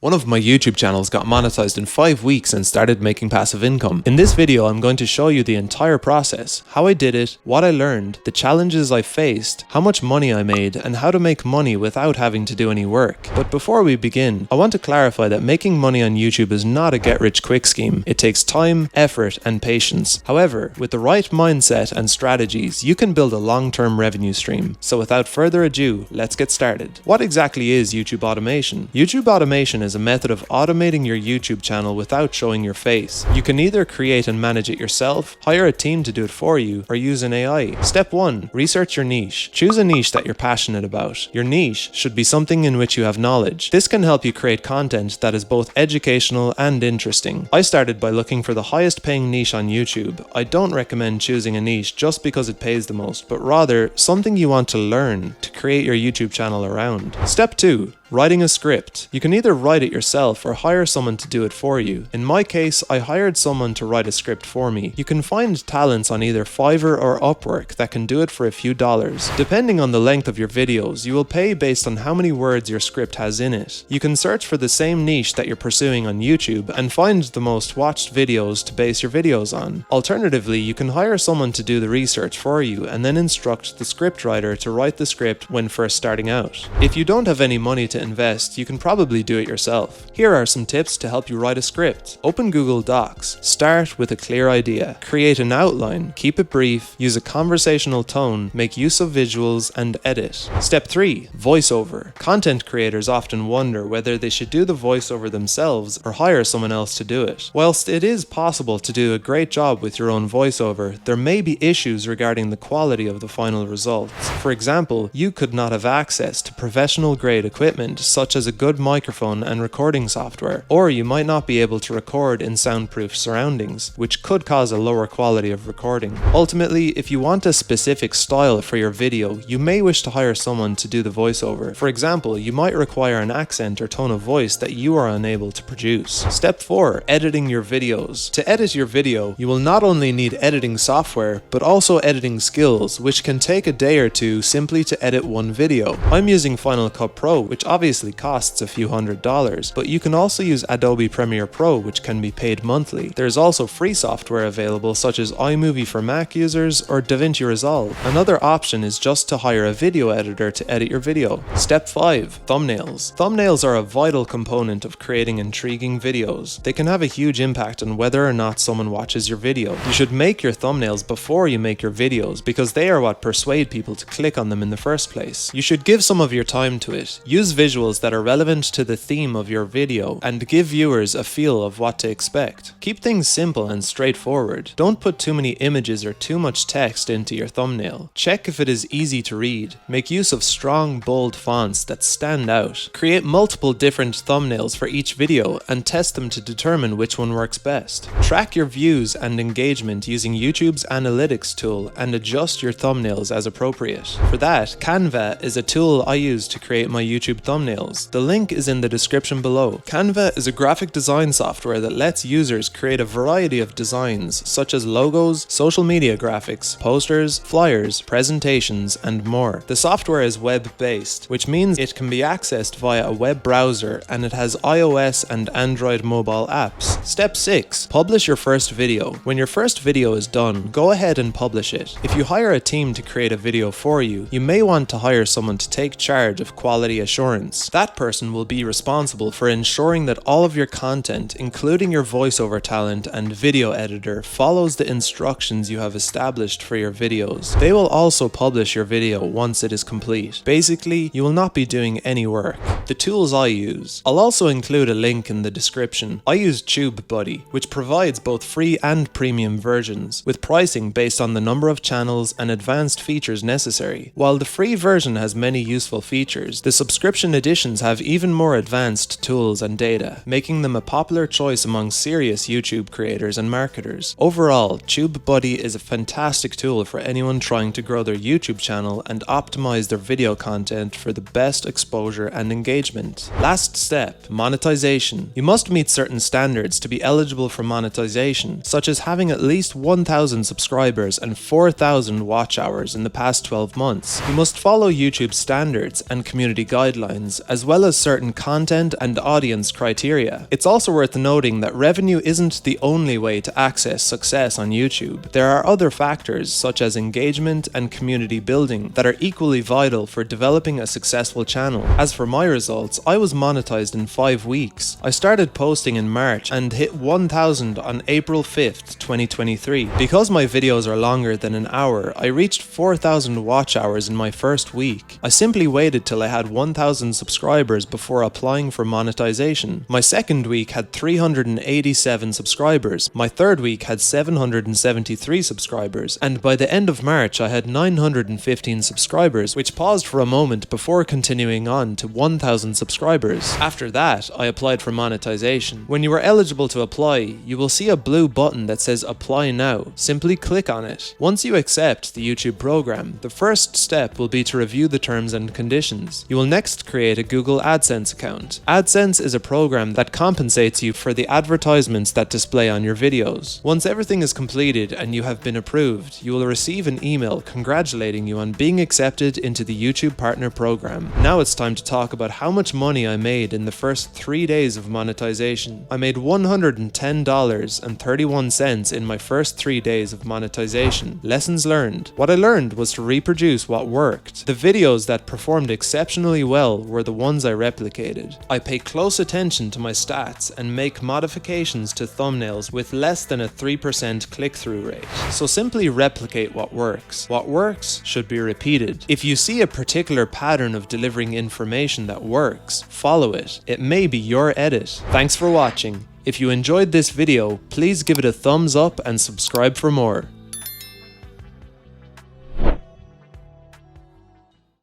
One of my YouTube channels got monetized in 5 weeks and started making passive income. In this video, I'm going to show you the entire process, how I did it, what I learned, the challenges I faced, how much money I made, and how to make money without having to do any work. But before we begin, I want to clarify that making money on YouTube is not a get-rich-quick scheme. It takes time, effort, and patience. However, with the right mindset and strategies, you can build a long-term revenue stream. So without further ado, let's get started. What exactly is YouTube automation? YouTube automation is a method of automating your YouTube channel without showing your face. You can either create and manage it yourself, hire a team to do it for you, or use an AI. Step 1. Research your niche. Choose a niche that you're passionate about. Your niche should be something in which you have knowledge. This can help you create content that is both educational and interesting. I started by looking for the highest paying niche on YouTube. I don't recommend choosing a niche just because it pays the most, but rather something you want to learn to create your YouTube channel around. Step 2. Writing a script. You can either write it yourself or hire someone to do it for you. In my case, I hired someone to write a script for me. You can find talents on either Fiverr or Upwork that can do it for a few dollars. Depending on the length of your videos, you will pay based on how many words your script has in it. You can search for the same niche that you're pursuing on YouTube and find the most watched videos to base your videos on. Alternatively, you can hire someone to do the research for you and then instruct the scriptwriter to write the script when first starting out. If you don't have any money to invest, you can probably do it yourself. Here are some tips to help you write a script. Open Google Docs. Start with a clear idea. Create an outline. Keep it brief. Use a conversational tone. Make use of visuals and edit. Step 3. Voiceover. Content creators often wonder whether they should do the voiceover themselves or hire someone else to do it. Whilst it is possible to do a great job with your own voiceover, there may be issues regarding the quality of the final results. For example, you could not have access to professional grade equipment such as a good microphone and recording software, or you might not be able to record in soundproof surroundings, which could cause a lower quality of recording. Ultimately, if you want a specific style for your video, you may wish to hire someone to do the voiceover. For example, you might require an accent or tone of voice that you are unable to produce. Step 4. Editing your videos. To edit your video, you will not only need editing software, but also editing skills, which can take a day or two simply to edit one video. I'm using Final Cut Pro, which obviously costs a few $100s, but you can also use Adobe Premiere Pro, which can be paid monthly. There's also free software available such as iMovie for Mac users or DaVinci Resolve. Another option is just to hire a video editor to edit your video. Step 5. Thumbnails. Thumbnails are a vital component of creating intriguing videos. They can have a huge impact on whether or not someone watches your video. You should make your thumbnails before you make your videos because they are what persuade people to click on them in the first place. You should give some of your time to it. Use visuals that are relevant to the theme of your video and give viewers a feel of what to expect. Keep things simple and straightforward. Don't put too many images or too much text into your thumbnail. Check if it is easy to read. Make use of strong, bold fonts that stand out. Create multiple different thumbnails for each video and test them to determine which one works best. Track your views and engagement using YouTube's analytics tool and adjust your thumbnails as appropriate. For that, Canva is a tool I use to create my YouTube thumbnails. The link is in the description below. Canva is a graphic design software that lets users create a variety of designs such as logos, social media graphics, posters, flyers, presentations, and more. The software is web-based, which means it can be accessed via a web browser and it has iOS and Android mobile apps. Step 6. Publish your first video. When your first video is done, go ahead and publish it. If you hire a team to create a video for you, you may want to hire someone to take charge of quality assurance. That person will be responsible for ensuring that all of your content, including your voiceover talent and video editor, follows the instructions you have established for your videos. They will also publish your video once it is complete. Basically, you will not be doing any work. The tools I use. I'll also include a link in the description. I use TubeBuddy, which provides both free and premium versions, with pricing based on the number of channels and advanced features necessary. While the free version has many useful features, the subscription editions have even more advanced tools and data, making them a popular choice among serious YouTube creators and marketers. Overall, TubeBuddy is a fantastic tool for anyone trying to grow their YouTube channel and optimize their video content for the best exposure and engagement. Last step, monetization. You must meet certain standards to be eligible for monetization, such as having at least 1,000 subscribers and 4,000 watch hours in the past 12 months. You must follow YouTube standards and community guidelines restrictions, as well as certain content and audience criteria. It's also worth noting that revenue isn't the only way to access success on YouTube. There are other factors such as engagement and community building that are equally vital for developing a successful channel. As for my results, I was monetized in 5 weeks. I started posting in March and hit 1,000 on April 5th, 2023. Because my videos are longer than an hour, I reached 4,000 watch hours in my first week. I simply waited till I had 1,000 subscribers before applying for monetization. My second week had 387 subscribers. My third week had 773 subscribers. And by the end of March, I had 915 subscribers, which paused for a moment before continuing on to 1,000 subscribers. After that, I applied for monetization. When you are eligible to apply, you will see a blue button that says Apply Now. Simply click on it. Once you accept the YouTube program, the first step will be to review the terms and conditions. You will next create a Google AdSense account. AdSense is a program that compensates you for the advertisements that display on your videos. Once everything is completed and you have been approved, you will receive an email congratulating you on being accepted into the YouTube Partner Program. Now it's time to talk about how much money I made in the first 3 days of monetization. I made $110.31 in my first 3 days of monetization. Lessons learned. What I learned was to reproduce what worked. The videos that performed exceptionally well were the ones I replicated. I pay close attention to my stats and make modifications to thumbnails with less than a 3% click-through rate. So simply replicate what works. What works should be repeated. If you see a particular pattern of delivering information that works, follow it. It may be your edit. Thanks for watching. If you enjoyed this video, please give it a thumbs up and subscribe for more.